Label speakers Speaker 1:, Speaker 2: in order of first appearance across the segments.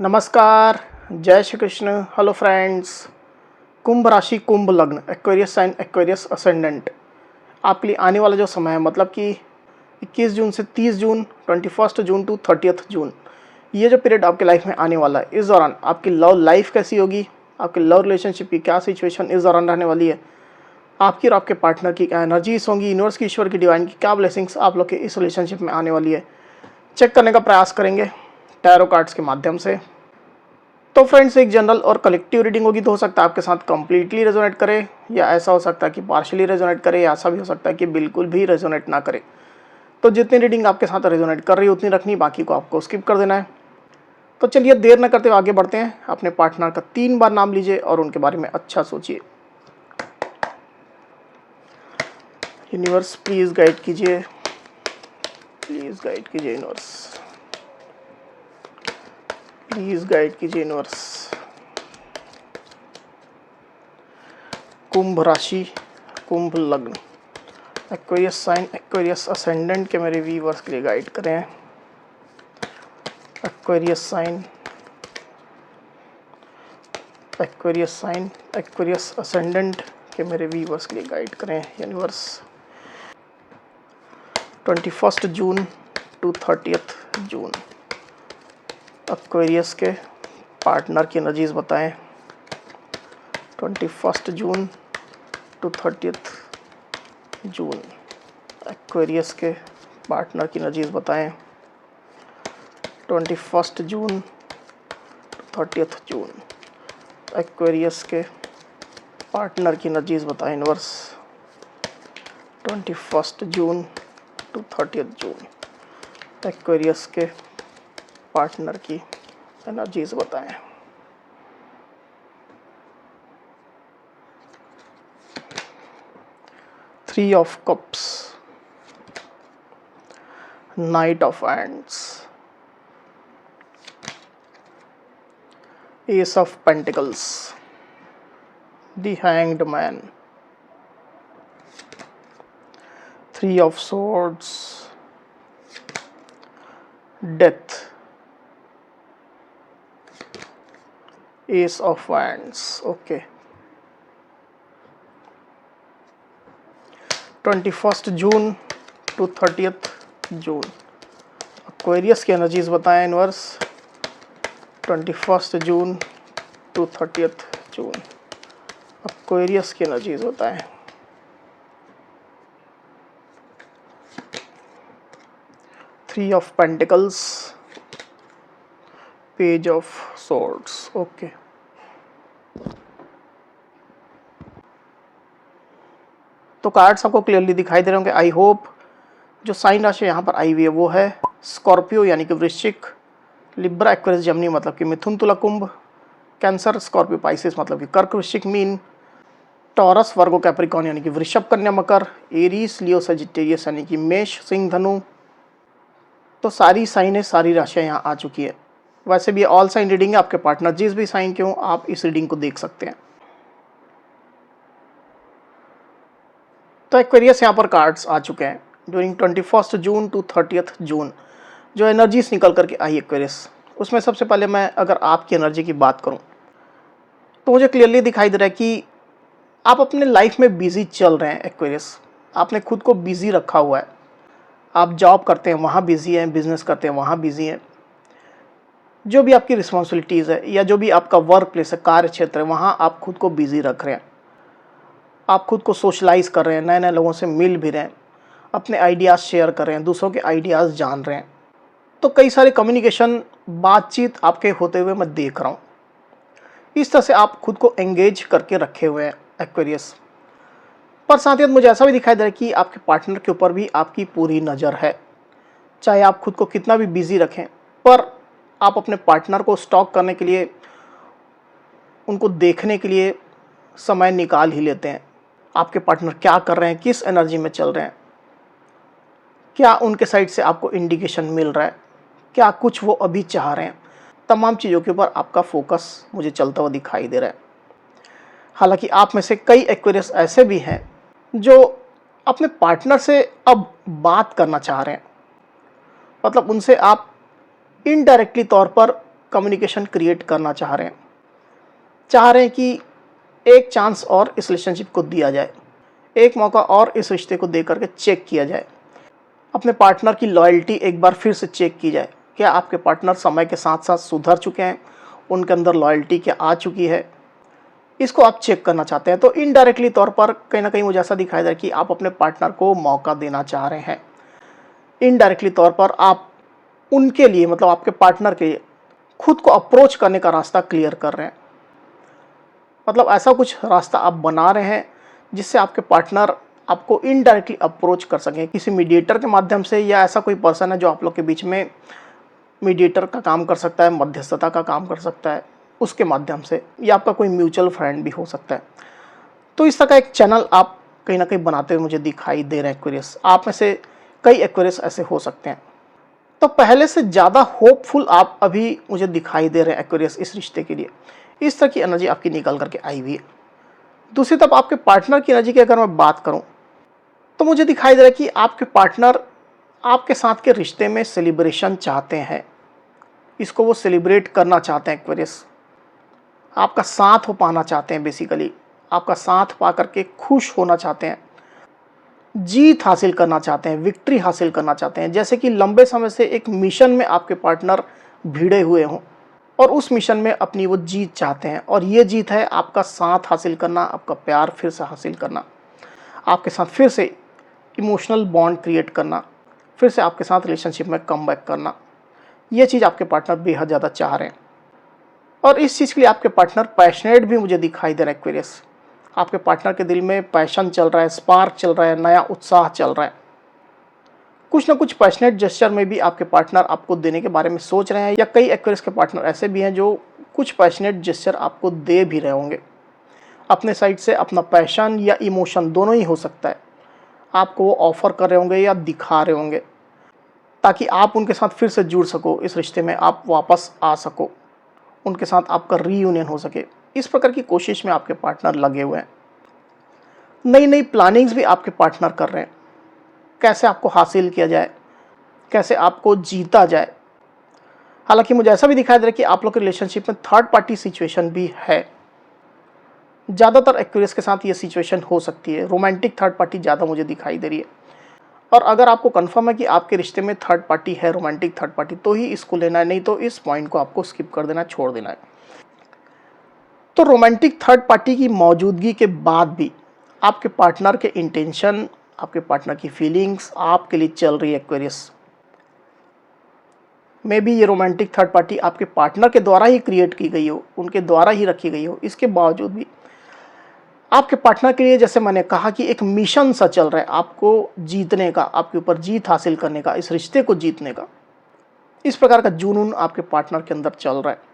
Speaker 1: नमस्कार, जय Shri Krishna. Hello friends. Kumbh राशि, कुंभ लग्न, एक्वेरियस साइन, एक्वेरियस असेंडेंट। आपके लिए आने वाला जो समय है मतलब कि 21 जून से 30 जून, 21 जून टू 30 जून, ये जो पीरियड आपके लाइफ में आने वाला है, इस दौरान आपकी लव लाइफ कैसी होगी, आपके लव रिलेशनशिप की क्या सिचुएशन इस दौरान रहने वाली है, आपकी और आपके पार्टनर की क्या एनर्जीज होंगी, यूनिवर्स की, ईश्वर की, डिवाइन की क्या ब्लेसिंग्स आप लोग के इस रिलेशनशिप में आने वाली है, चेक करने का प्रयास करेंगे टैरो कार्ड्स के माध्यम से। तो फ्रेंड्स, एक जनरल और कलेक्टिव रीडिंग होगी, तो हो सकता है आपके साथ कंप्लीटली रेजोनेट करे, या ऐसा हो सकता है कि पार्शियली रेजोनेट करे, या ऐसा भी हो सकता है कि बिल्कुल भी रेजोनेट ना करे। तो जितनी रीडिंग आपके साथ रेजोनेट कर रही है उतनी रखनी, बाकी को आपको स्किप कर देना है। तो चलिए देर न करते हुए आगे बढ़ते हैं। अपने पार्टनर का 3 बार नाम लीजिए और उनके बारे में अच्छा सोचिए। यूनिवर्स प्लीज गाइड कीजिए, प्लीज गाइड कीजिए यूनिवर्स, प्लीज गाइड कीजिए यूनिवर्स। कुंभ राशि, कुंभ लग्न, एक्वेरियस साइन, एक्वेरियस असेंडेंट के मेरे व्यूअर्स के लिए गाइड करें। Aquarius sign, Aquarius sign, Aquarius ascendant के मेरे व्यूअर्स के लिए गाइड करें universe. 21 June to 30 June Aquarius के पार्टनर की एनर्जीज बताएं। 21 जून टू 30 जून एक्वेरियस के पार्टनर की एनर्जीज बताएं। 21 जून टू 30 जून एक्वेरियस के पार्टनर की एनर्जीज बताएं universe. 21 June to 30 June Aquarius के पार्टनर की एनर्जीज बताएं। Three of cups, knight of wands, S of pentacles, the hanged man, three of swords, death, ace of wands। Okay, 21 June to 30 June Aquarius की energies बताएं universe. 21 June to 30 June Aquarius की energies बताएं। Three of pentacles, page of swords। Okay, तो cards आपको clearly दिखाई दे रहे होंगे। I hope. जो साइन राशि यहाँ पर आई हुई है वो है स्कॉर्पियो यानी कि वृश्चिक, लिब्रा एक्वेरियस जेमिनी मतलब कि मिथुन तुला कुंभ, कैंसर स्कॉर्पियो पाइसिस मतलब कि कर्क वृश्चिक मीन, टॉरस वर्गो कैप्रिकॉर्न यानी कि वृषभ कन्या मकर, एरीज लियो सजिटेरियस यानी कि मेष सिंह धनु। तो सारी साइनें, सारी राशियाँ यहाँ आ चुकी है। वैसे भी ऑल साइन रीडिंग है, आपके पार्टनर जिस भी साइन के हों आप इस रीडिंग को देख सकते हैं। तो एक्वेरियस यहाँ पर कार्ड्स आ चुके हैं ड्यूरिंग 21 जून टू 30 जून। जो एनर्जीज निकल करके आई एक्वेरियस, उसमें सबसे पहले मैं अगर आपकी एनर्जी की बात करूं तो मुझे क्लियरली दिखाई दे रहा है कि आप अपने लाइफ में बिजी चल रहे हैं एक्वेरियस। आपने खुद को बिजी रखा हुआ है। आप जॉब करते हैं वहाँ बिजी हैं, बिजनेस करते हैं वहाँ बिजी हैं। जो भी आपकी रिस्पॉन्सिबिलिटीज़ है या जो भी आपका वर्क प्लेस है, कार्य क्षेत्र है, वहाँ आप खुद को बिजी रख रहे हैं। आप खुद को सोशलाइज कर रहे हैं, नए नए लोगों से मिल भी रहे हैं, अपने आइडियाज़ शेयर कर रहे हैं, दूसरों के आइडियाज़ जान रहे हैं। तो कई सारे कम्युनिकेशन, बातचीत आपके होते हुए मैं देख रहा हूँ। इस तरह से आप खुद को एंगेज करके रखे हुए हैं एक्वेरियस। पर साथ ही मुझे ऐसा भी दिखाई दे रहा है कि आपके पार्टनर के ऊपर भी आपकी पूरी नज़र है। चाहे आप खुद को कितना भी बिजी रखें, पर आप अपने पार्टनर को स्टॉक करने के लिए, उनको देखने के लिए समय निकाल ही लेते हैं। आपके पार्टनर क्या कर रहे हैं, किस एनर्जी में चल रहे हैं, क्या उनके साइड से आपको इंडिकेशन मिल रहा है, क्या कुछ वो अभी चाह रहे हैं, तमाम चीज़ों के ऊपर आपका फोकस मुझे चलता हुआ दिखाई दे रहा है। हालांकि आप में से कई एक्वेरियस ऐसे भी हैं जो अपने पार्टनर से अब बात करना चाह रहे हैं, मतलब उनसे आप इनडायरेक्टली तौर पर कम्युनिकेशन क्रिएट करना चाह रहे हैं कि एक चांस और इस रिलेशनशिप को दिया जाए, एक मौका और इस रिश्ते को दे करके चेक किया जाए, अपने पार्टनर की लॉयल्टी एक बार फिर से चेक की जाए। क्या आपके पार्टनर समय के साथ साथ सुधर चुके हैं, उनके अंदर लॉयल्टी क्या आ चुकी है, इसको आप चेक करना चाहते हैं। तो इनडायरेक्टली तौर पर कहीं ना कहीं मुझे ऐसा दिखाई दे रहा है कि आप अपने पार्टनर को मौका देना चाह रहे हैं। इनडायरेक्टली तौर पर आप उनके लिए, मतलब आपके पार्टनर के लिए, खुद को अप्रोच करने का रास्ता क्लियर कर रहे हैं। मतलब ऐसा कुछ रास्ता आप बना रहे हैं जिससे आपके पार्टनर आपको इनडायरेक्टली अप्रोच कर सकें, किसी मीडिएटर के माध्यम से, या ऐसा कोई पर्सन है जो आप लोग के बीच में मीडिएटर का काम कर सकता है, मध्यस्थता का काम कर सकता है, उसके माध्यम से, या आपका कोई म्यूचुअल फ्रेंड भी हो सकता है। तो इस तरह का एक चैनल आप कहीं ना कहीं बनाते हुए मुझे दिखाई दे रहे हैं एक्वेरियस। आप में से कई एक्वेरियस ऐसे हो सकते हैं। तो पहले से ज़्यादा होपफुल आप अभी मुझे दिखाई दे रहे हैं एक्वेरियस इस रिश्ते के लिए। इस तरह की एनर्जी आपकी निकल करके आई हुई है। दूसरी तरफ आपके पार्टनर की एनर्जी की अगर मैं बात करूं तो मुझे दिखाई दे रहा है कि आपके पार्टनर आपके साथ के रिश्ते में सेलिब्रेशन चाहते हैं, इसको वो सेलिब्रेट करना चाहते हैं एक्वेरियस। आपका साथ हो पाना चाहते हैं, बेसिकली आपका साथ पा करके खुश होना चाहते हैं, जीत हासिल करना चाहते हैं, विक्ट्री हासिल करना चाहते हैं। जैसे कि लंबे समय से एक मिशन में आपके पार्टनर भिड़े हुए हों और उस मिशन में अपनी वो जीत चाहते हैं, और ये जीत है आपका साथ हासिल करना, आपका प्यार फिर से हासिल करना, आपके साथ फिर से इमोशनल बॉन्ड क्रिएट करना, फिर से आपके साथ रिलेशनशिप में कम बैक करना। ये चीज़ आपके पार्टनर बेहद ज़्यादा चाह रहे हैं, और इस चीज़ के लिए आपके पार्टनर पैशनेट भी मुझे दिखाई दे रहा है एक्वेरियस। आपके पार्टनर के दिल में पैशन चल रहा है, स्पार्क चल रहा है, नया उत्साह चल रहा है। कुछ ना कुछ पैशनेट जेस्चर में भी आपके पार्टनर आपको देने के बारे में सोच रहे हैं, या कई एक्वेरियस के पार्टनर ऐसे भी हैं जो कुछ पैशनेट जेस्चर आपको दे भी रहे होंगे अपने साइड से। अपना पैशन या इमोशन दोनों ही हो सकता है, आपको वो ऑफर कर रहे होंगे या दिखा रहे होंगे, ताकि आप उनके साथ फिर से जुड़ सको, इस रिश्ते में आप वापस आ सको, उनके साथ आपका रीयूनियन हो सके। इस प्रकार की कोशिश में आपके पार्टनर लगे हुए हैं। नई नई प्लानिंग्स भी आपके पार्टनर कर रहे हैं, कैसे आपको हासिल किया जाए, कैसे आपको जीता जाए। हालांकि मुझे ऐसा भी दिखाई दे रहा है कि आप लोग के रिलेशनशिप में थर्ड पार्टी सिचुएशन भी है। ज़्यादातर एक्वेरियस के साथ ये सिचुएशन हो सकती है, रोमांटिक थर्ड पार्टी ज़्यादा मुझे दिखाई दे रही है। और अगर आपको कंफर्म है कि आपके रिश्ते में थर्ड पार्टी है, रोमांटिक थर्ड पार्टी, तो ही इसको लेना है, नहीं तो इस पॉइंट को आपको स्किप कर देना, छोड़ देना है। तो रोमांटिक थर्ड पार्टी की मौजूदगी के बाद भी आपके पार्टनर के इंटेंशन, आपके पार्टनर की फीलिंग्स आपके लिए चल रही है एक्वेरियस। मे बी ये रोमांटिक थर्ड पार्टी आपके पार्टनर के द्वारा ही क्रिएट की गई हो, उनके द्वारा ही रखी गई हो, इसके बावजूद भी आपके पार्टनर के लिए, जैसे मैंने कहा, कि एक मिशन सा चल रहा है आपको जीतने का, आपके ऊपर जीत हासिल करने का, इस रिश्ते को जीतने का। इस प्रकार का जुनून आपके पार्टनर के अंदर चल रहा है।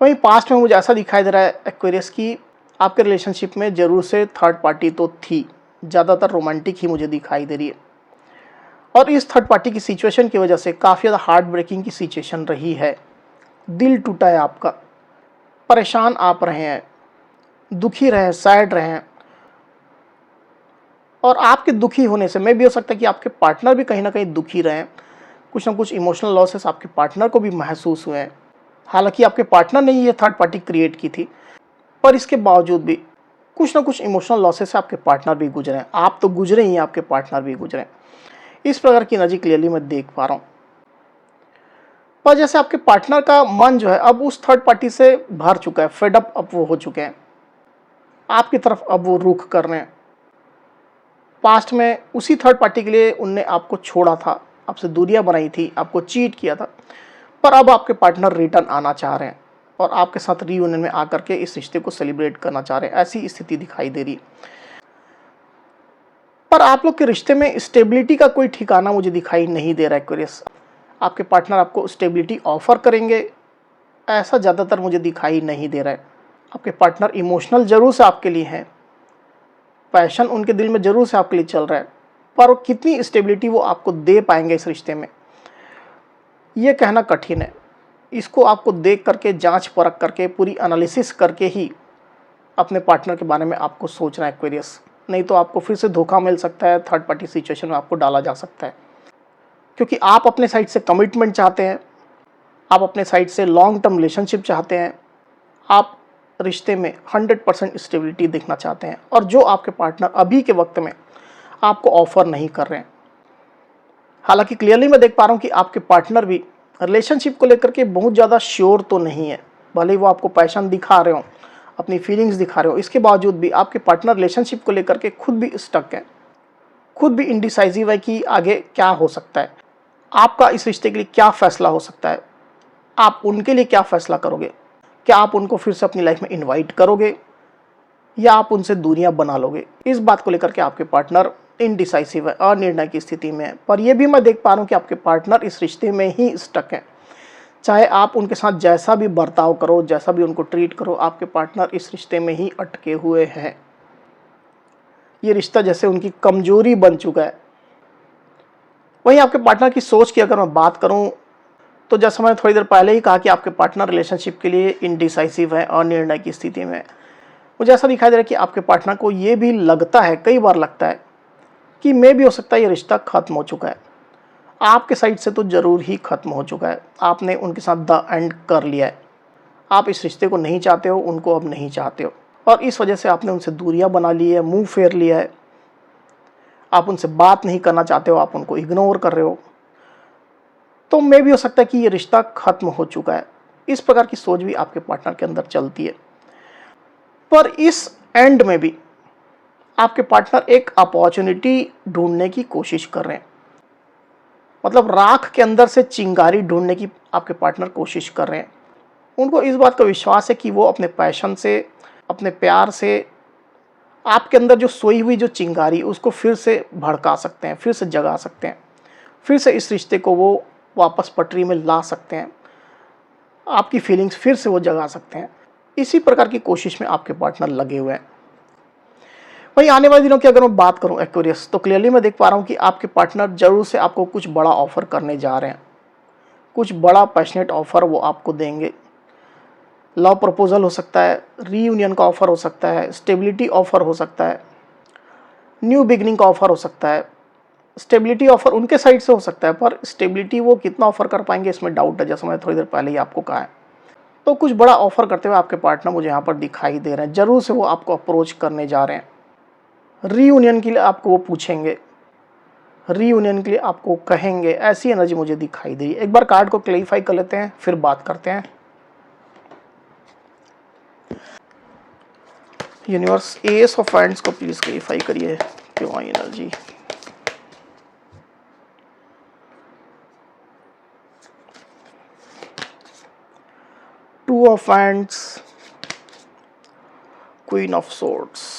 Speaker 1: वहीं पास्ट में मुझे ऐसा दिखाई दे रहा है एक्वेरियस कि आपके रिलेशनशिप में जरूर से थर्ड पार्टी तो थी, ज़्यादातर रोमांटिक ही मुझे दिखाई दे रही है। और इस थर्ड पार्टी की सिचुएशन की वजह से काफ़ी ज़्यादा हार्ट ब्रेकिंग की सिचुएशन रही है। दिल टूटा है आपका, परेशान आप रहे हैं, दुखी रहे, सैड रहे हैं। और आपके दुखी होने से मैं भी हो सकता है कि आपके पार्टनर भी कहीं ना कहीं दुखी रहे हैं। कुछ ना कुछ इमोशनल लॉसेस आपके पार्टनर को भी महसूस हुए हैं। हालांकि आपके पार्टनर ने ये थर्ड पार्टी क्रिएट की थी, पर इसके बावजूद भी कुछ ना कुछ इमोशनल लॉसेस से आपके पार्टनर भी गुजरे हैं। आप तो गुजरे ही, आपके पार्टनर भी गुजरे हैं। इस प्रकार की एनर्जी क्लियरली मैं देख पा रहा हूँ। पर जैसे आपके पार्टनर का मन जो है अब उस थर्ड पार्टी से भर चुका है, फेड अप अब वो हो चुके हैं, आपकी तरफ अब वो रुख कर रहे हैं। पास्ट में उसी थर्ड पार्टी के लिए उनने आपको छोड़ा था, आपसे दूरियां बनाई थी, आपको चीट किया था, पर अब आपके पार्टनर रिटर्न आना चाह रहे हैं और आपके साथ रीयूनियन में आकर के इस रिश्ते को सेलिब्रेट करना चाह रहे हैं। ऐसी स्थिति दिखाई दे रही है। पर आप लोग के रिश्ते में स्टेबिलिटी का कोई ठिकाना मुझे दिखाई नहीं दे रहा है एक्वेरियस। आपके पार्टनर आपको स्टेबिलिटी ऑफर करेंगे, ऐसा ज़्यादातर मुझे दिखाई नहीं दे रहा है। आपके पार्टनर इमोशनल जरूर से आपके लिए हैं, पैशन उनके दिल में जरूर से आपके लिए चल रहा है, पर कितनी स्टेबिलिटी वो आपको दे पाएंगे इस रिश्ते में, ये कहना कठिन है। इसको आपको देख करके, जांच परख करके, पूरी एनालिसिस करके ही अपने पार्टनर के बारे में आपको सोचना है एक्वेरियस। नहीं तो आपको फिर से धोखा मिल सकता है, थर्ड पार्टी सिचुएशन में आपको डाला जा सकता है। क्योंकि आप अपने साइड से कमिटमेंट चाहते हैं, आप अपने साइड से लॉन्ग टर्म रिलेशनशिप चाहते हैं, आप रिश्ते में 100% स्टेबिलिटी देखना चाहते हैं, और जो आपके पार्टनर अभी के वक्त में आपको ऑफर नहीं कर रहे हैं। हालांकि क्लियरली मैं देख पा रहा हूं कि आपके पार्टनर भी रिलेशनशिप को लेकर के बहुत ज़्यादा श्योर तो नहीं है। भले ही वो आपको पैशन दिखा रहे हो, अपनी फीलिंग्स दिखा रहे हो, इसके बावजूद भी आपके पार्टनर रिलेशनशिप को लेकर के खुद भी स्टक है, खुद भी इंडिसाइसिव है कि आगे क्या हो सकता है, आपका इस रिश्ते के लिए क्या फैसला हो सकता है, आप उनके लिए क्या फैसला करोगे, क्या आप उनको फिर से अपनी लाइफ में इनवाइट करोगे या आप उनसे दूरियां बना लोगे। इस बात को लेकर के आपके पार्टनर इनडिसाइसिव है, अनिर्णय की स्थिति में है। पर यह भी मैं देख पा रहा हूं कि आपके पार्टनर इस रिश्ते में ही स्टक है। चाहे आप उनके साथ जैसा भी बर्ताव करो, जैसा भी उनको ट्रीट करो, आपके पार्टनर इस रिश्ते में ही अटके हुए हैं। ये रिश्ता जैसे उनकी कमजोरी बन चुका है। वहीं आपके पार्टनर की सोच की अगर मैं बात करूं तो जैसा मैंने थोड़ी देर पहले ही कहा कि आपके पार्टनर रिलेशनशिप के लिए इनडिसाइसिव है, अनिर्णय की स्थिति में। मुझे ऐसा दिखाई दे रहा है कि आपके पार्टनर को ये भी लगता है, कई बार लगता है कि मे भी हो सकता है ये रिश्ता खत्म हो चुका है। आपके साइड से तो ज़रूर ही खत्म हो चुका है, आपने उनके साथ द एंड कर लिया है। आप इस रिश्ते को नहीं चाहते हो, उनको अब नहीं चाहते हो, और इस वजह से आपने उनसे दूरियां बना ली है, मुंह फेर लिया है, आप उनसे बात नहीं करना चाहते हो, आप उनको इग्नोर कर रहे हो। तो मे भी हो सकता है कि ये रिश्ता खत्म हो चुका है। इस प्रकार की सोच भी आपके पार्टनर के अंदर चलती है। पर इस एंड में भी आपके पार्टनर एक अपॉर्चुनिटी ढूंढने की कोशिश कर रहे हैं, मतलब राख के अंदर से चिंगारी ढूंढने की आपके पार्टनर कोशिश कर रहे हैं। उनको इस बात का विश्वास है कि वो अपने पैशन से, अपने प्यार से आपके अंदर जो सोई हुई जो चिंगारी उसको फिर से भड़का सकते हैं, फिर से जगा सकते हैं, फिर से इस रिश्ते को वो वापस पटरी में ला सकते हैं, आपकी फीलिंग्स फिर से वो जगा सकते हैं। इसी प्रकार की कोशिश में आपके पार्टनर लगे हुए हैं। वहीं आने वाले दिनों की अगर मैं बात करूं एक्वेरियस, तो क्लियरली मैं देख पा रहा हूं कि आपके पार्टनर जरूर से आपको कुछ बड़ा ऑफर करने जा रहे हैं, कुछ बड़ा पैशनेट ऑफर वो आपको देंगे। लव प्रपोजल हो सकता है, रीयूनियन का ऑफर हो सकता है, स्टेबिलिटी ऑफर हो सकता है, न्यू बिगनिंग का ऑफर हो सकता है। स्टेबिलिटी ऑफर उनके साइड से हो सकता है, पर स्टेबिलिटी वो कितना ऑफर कर पाएंगे इसमें डाउट है, जैसा मैंने थोड़ी देर पहले ही आपको कहा है। तो कुछ बड़ा ऑफर करते हुए आपके पार्टनर मुझे यहाँ पर दिखाई दे रहे हैं। जरूर से वो आपको अप्रोच करने जा रहे हैं, रीयूनियन के लिए आपको वो पूछेंगे, रीयूनियन के लिए आपको कहेंगे, ऐसी एनर्जी मुझे दिखाई दे रही है। एक बार कार्ड को क्लैरिफाई कर लेते हैं, फिर बात करते हैं। यूनिवर्स, एस ऑफ वांड्स को प्लीज क्लैरिफाई करिए, क्यों आई energy. Two of wands, queen of swords.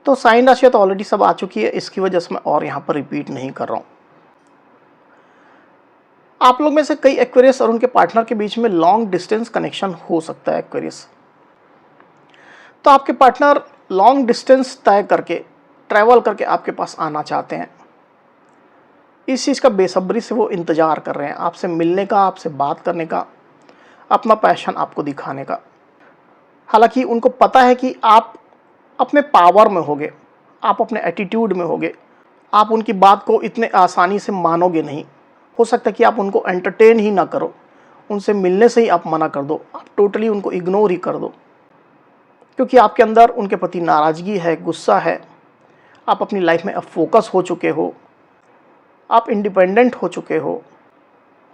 Speaker 1: तो साइन राशि तो ऑलरेडी सब आ चुकी है, इसकी वजह से मैं और यहाँ पर रिपीट नहीं कर रहा हूँ। आप लोग में से कई एक्वेरियस और उनके पार्टनर के बीच में लॉन्ग डिस्टेंस कनेक्शन हो सकता है एक्वेरियस। तो आपके पार्टनर लॉन्ग डिस्टेंस तय करके, ट्रैवल करके आपके पास आना चाहते हैं। इस चीज़ का बेसब्री से वो इंतज़ार कर रहे हैं, आपसे मिलने का, आपसे बात करने का, अपना पैशन आपको दिखाने का। हालांकि उनको पता है कि आप अपने पावर में होगे, आप अपने एटीट्यूड में होगे, आप उनकी बात को इतने आसानी से मानोगे नहीं। हो सकता है कि आप उनको एंटरटेन ही ना करो, उनसे मिलने से ही आप मना कर दो, आप टोटली उनको इग्नोर ही कर दो, क्योंकि आपके अंदर उनके प्रति नाराज़गी है, गुस्सा है। आप अपनी लाइफ में अब फोकस हो चुके हो, आप इंडिपेंडेंट हो चुके हो,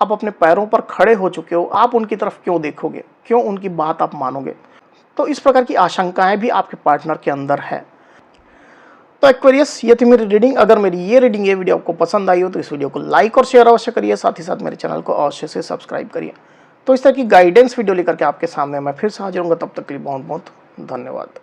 Speaker 1: आप अपने पैरों पर खड़े हो चुके हो। आप उनकी तरफ क्यों देखोगे, क्यों उनकी बात आप मानोगे? तो इस प्रकार की आशंकाएं भी आपके पार्टनर के अंदर है। तो एक्वेरियस, ये थी मेरी रीडिंग। अगर मेरी ये रीडिंग, ये वीडियो आपको पसंद आई हो तो इस वीडियो को लाइक और शेयर अवश्य करिए, साथ ही साथ मेरे चैनल को अवश्य से सब्सक्राइब करिए। तो इस तरह की गाइडेंस वीडियो लेकर के आपके सामने मैं फिर से हाजिर होऊंगा। तब तक के लिए बहुत बहुत धन्यवाद।